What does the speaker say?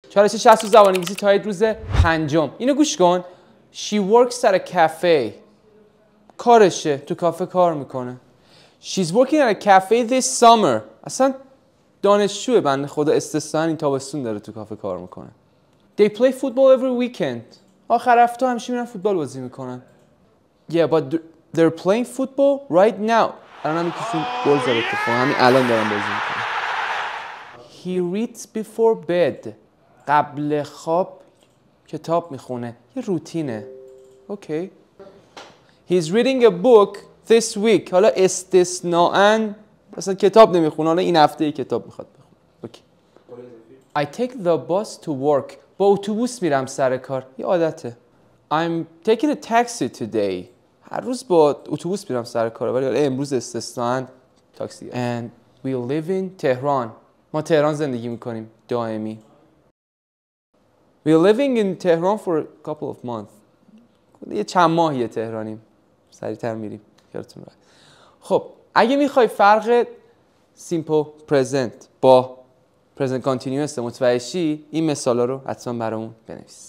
چالش 60 زبان انگلیسی تا روز پنجم. اینو گوش کن. She works at a cafe. کارشه، تو کافه کار میکنه. She's working at a cafe this summer. اصلا دانشجوه بنده خدا، استثنا این تابستون داره تو کافه کار میکنه. They play football every weekend. آخر هفته همیشه میرن فوتبال بازی میکنن. Yeah, but they're playing football right now. الان هم یکیشون گل زد اتفاقا، همین الان دارن بازی میکنن. He reads before bed. قبل خواب کتاب میخونه. یه روتینه. اوکی. He's reading a book this week. حالا استثناءً مثلا کتاب نمیخونه، حالا این هفته کتاب میخواد بخونه. اوکی. I take the bus to work. با اتوبوس میرم سر کار. یه عادته. I'm taking a taxi today. هر روز با اتوبوس میرم سر کار، ولی امروز استثناءً تاکسی. And we live in Tehran. ما تهران زندگی میکنیم دائمی. We're living in Tehran for a couple of months. یه چند ماهیه تهرانیم. سریعتر میریم. یادتون باشه. خب اگه میخوای فرق simple present با present continuous متوجه شی، این مثالا رو حتما برامون بنویس.